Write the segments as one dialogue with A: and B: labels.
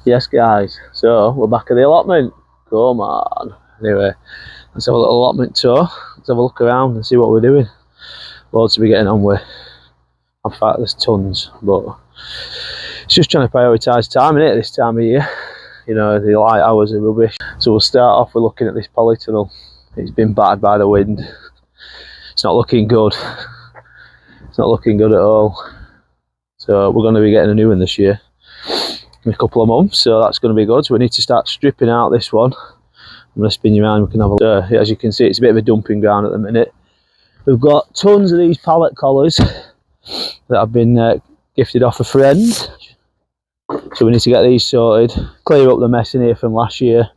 A: Yes guys, so we're back at the allotment. Come on. Anyway, let's have a little allotment tour. Let's have a look around and see what we're doing. Loads to be getting on with. In fact, there's tons, but it's just trying to prioritise time, innit, this time of year. You know, the light hours are rubbish. So we'll start off with looking at this polytunnel. It's been battered by the wind. It's not looking good. It's not looking good at all. So we're going to be getting a new one this year in a couple of months, so that's going to be good. So we need to start stripping out this one. I'm going to spin you around, we can have a look. As you can see, it's a bit of a dumping ground at the minute. We've got tons of these pallet collars that have been gifted off a friend, so we need to get these sorted, clear up the mess in here from last year,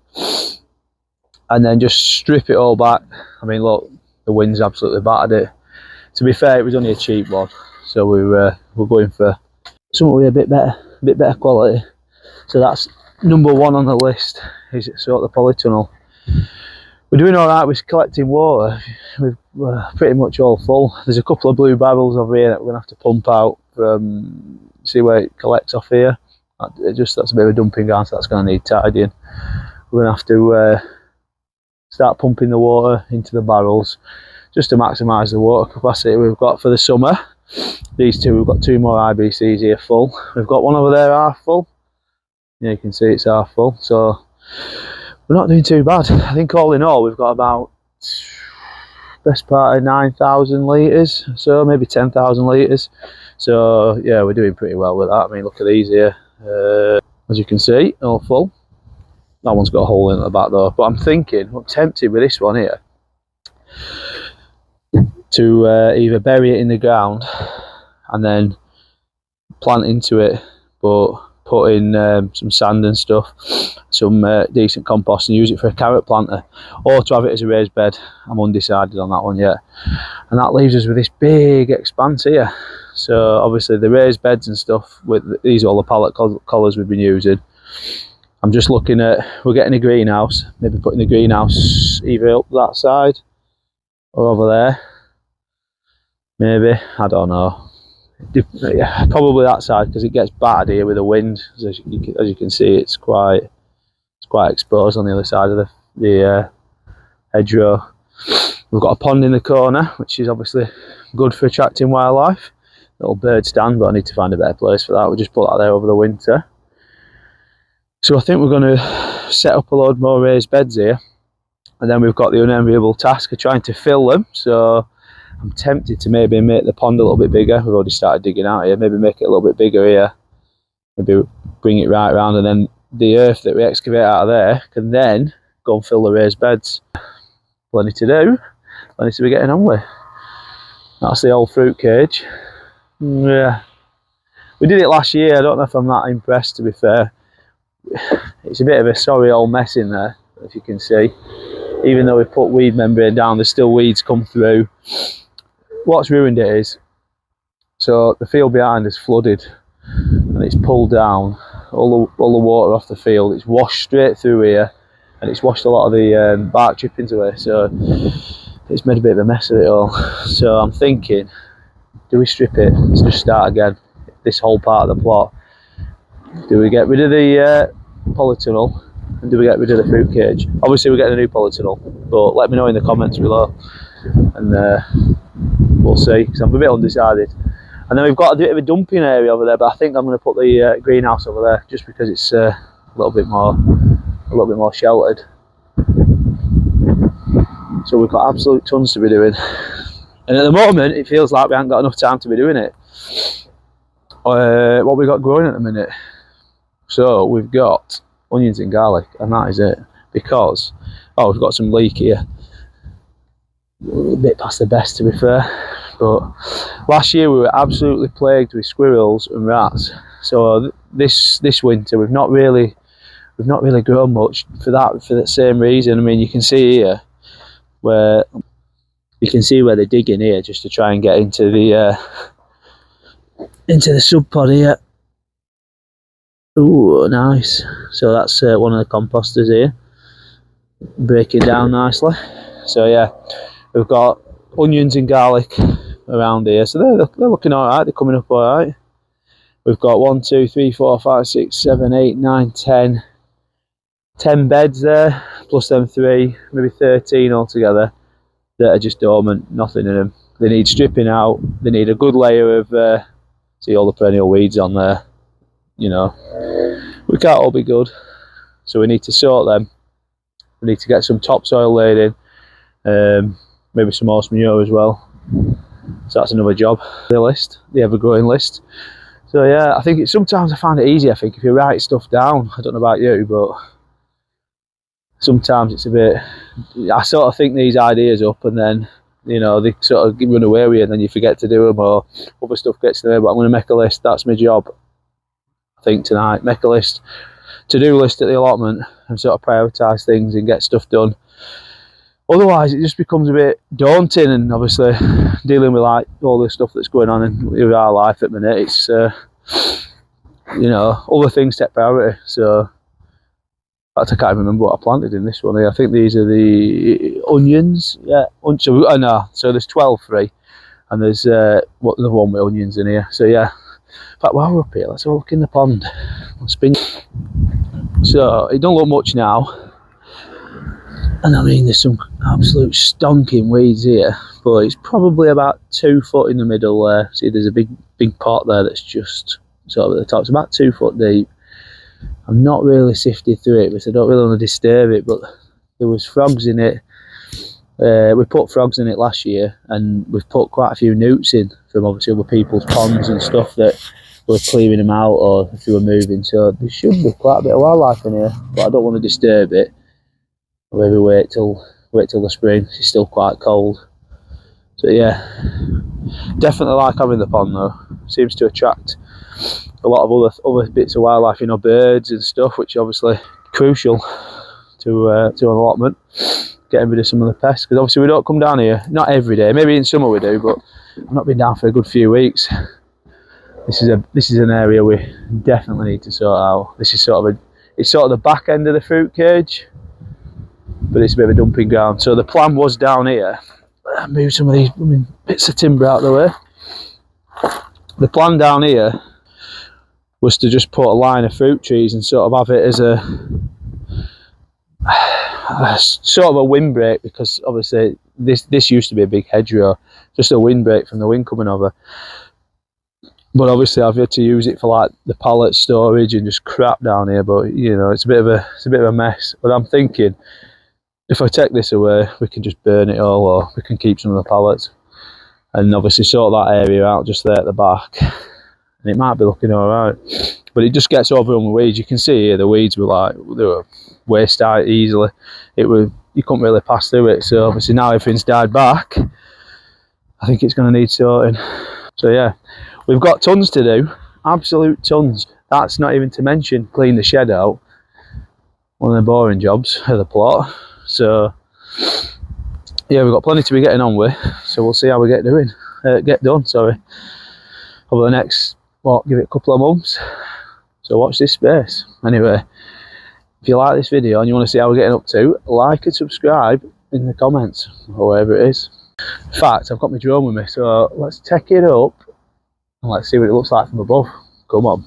A: and then just strip it all back. I mean, look, the wind's absolutely battered it. To be fair, it was only a cheap one, so we're going for something with a bit better quality. So that's number one on the list, is sort of the polytunnel. We're doing all right with collecting water. We're pretty much all full. There's a couple of blue barrels over here that we're going to have to pump out from, see where it collects off here. That's a bit of a dumping ground, so that's going to need tidying. We're going to have to start pumping the water into the barrels just to maximise the water capacity we've got for the summer. These two, we've got two more IBCs here full. We've got one over there half full. Yeah, you can see it's half full, so we're not doing too bad. I think all in all we've got about best part of 9,000 litres, so maybe 10,000 litres. So yeah, we're doing pretty well with that. I mean, look at these here. As you can see, all full. That one's got a hole in at the back though. But I'm tempted with this one here to either bury it in the ground and then plant into it, but put in some sand and stuff, some decent compost, and use it for a carrot planter, or to have it as a raised bed. I'm undecided on that one yet. And that leaves us with this big expanse here. So obviously the raised beds and stuff, with these are all the pallet collars we've been using. I'm just looking at, we're getting a greenhouse, maybe putting the greenhouse either up that side or over there. Maybe, I don't know. Yeah, probably that side, because it gets battered here with the wind. As you can see, it's quite exposed on the other side of the hedgerow. We've got a pond in the corner, which is obviously good for attracting wildlife. Little bird stand, but I need to find a better place for that. We'll just put that there over the winter. So I think we're going to set up a load more raised beds here, and then we've got the unenviable task of trying to fill them. So I'm tempted to maybe make the pond a little bit bigger. We've already started digging out here. Maybe make it a little bit bigger here. Maybe bring it right around, and then the earth that we excavate out of there can then go and fill the raised beds. Plenty to do. Plenty to be getting on with. That's the old fruit cage. Yeah. We did it last year. I don't know if I'm that impressed, to be fair. It's a bit of a sorry old mess in there, if you can see. Even though we put weed membrane down, there's still weeds come through. What's ruined it is, so the field behind is flooded and it's pulled down all the water off the field. It's washed straight through here, and it's washed a lot of the bark chippings away, so it's made a bit of a mess of it all. So I'm thinking, do we strip it? Let's just start again, this whole part of the plot. Do we get rid of the polytunnel, and do we get rid of the fruit cage? Obviously we're getting a new polytunnel, but let me know in the comments below, and we'll see, because I'm a bit undecided. And then we've got a bit of a dumping area over there, but I think I'm going to put the greenhouse over there, just because it's a little bit more sheltered. So we've got absolute tons to be doing, and at the moment it feels like we haven't got enough time to be doing it. What we got growing at the minute, so we've got onions and garlic, and that is it. Because we've got some leek here, a bit past the best, to be fair, but last year we were absolutely plagued with squirrels and rats. So this winter we've not really grown much for that same reason. I mean, you can see here where they're digging here just to try and get into the sub pod here. Ooh, nice. So that's one of the composters here, breaking down nicely. So yeah, we've got onions and garlic around here, so they're looking all right. They're coming up all right. We've got 1, 2, 3, 4, 5, 6, 7, 8, 9, 10. 10 beds there, plus them 3, maybe 13 altogether, that are just dormant, nothing in them. They need stripping out, they need a good layer of, see all the perennial weeds on there, you know. We can't all be good, so we need to sort them. We need to get some topsoil laid in, maybe some horse manure as well. So that's another job. The list, the ever-growing list. So yeah, I think sometimes I find it easy, I think, if you write stuff down. I don't know about you, but sometimes it's a bit, I sort of think these ideas up and then, you know, they sort of run away with you and then you forget to do them, or other stuff gets in the way. But I'm going to make a list. That's my job, I think, tonight. Make a list, to-do list at the allotment, and sort of prioritise things and get stuff done. Otherwise it just becomes a bit daunting, and obviously dealing with like all the stuff that's going on in our life at the minute, it's you know, other things take priority. So in fact, I can't remember what I planted in this one here. I think these are the onions. Yeah, no, so there's 12 free, and there's the one with onions in here. So yeah, in fact, while we're up here, let's have a look in the pond. So it don't look much now, and I mean there's some absolute stonking weeds here, but it's probably about 2 foot in the middle there. See, there's a big pot there that's just sort of at the top. It's about 2 foot deep. I'm not really sifted through it because I don't really want to disturb it, but there was frogs in it. We put frogs in it last year, and we've put quite a few newts in from obviously other people's ponds and stuff that were clearing them out, or if they were moving. So there should be quite a bit of wildlife in here, but I don't want to disturb it. I'll maybe wait till the spring. It's still quite cold. So yeah, definitely like having the pond though. Seems to attract a lot of other bits of wildlife, you know, birds and stuff, which are obviously crucial to an allotment, getting rid of some of the pests, because obviously we don't come down here, not every day, maybe in summer we do, but I've not been down for a good few weeks. This is an area we definitely need to sort out. This is it's sort of the back end of the fruit cage, but it's a bit of a dumping ground. So the plan was down here, move some of these bits of timber out of the way. The plan down here was to just put a line of fruit trees and sort of have it as a sort of a windbreak, because obviously this used to be a big hedgerow, just a windbreak from the wind coming over. But obviously I've had to use it for like the pallet storage and just crap down here. But you know, it's a bit of a mess. But I'm thinking, if I take this away, we can just burn it all, or we can keep some of the pallets, and obviously sort that area out just there at the back. And it might be looking alright, but it just gets overrun with weeds. You can see here the weeds were they were waist high easily. You couldn't really pass through it. So obviously now everything's died back, I think it's going to need sorting. So yeah, we've got tons to do, absolute tons. That's not even to mention clean the shed out, one of the boring jobs of the plot. So yeah, we've got plenty to be getting on with. So we'll see how we get done. Sorry, over the next, give it a couple of months. So watch this space. Anyway, if you like this video and you want to see how we're getting up to, like and subscribe in the comments, or wherever it is. In fact, I've got my drone with me, so let's take it up and let's see what it looks like from above. Come on.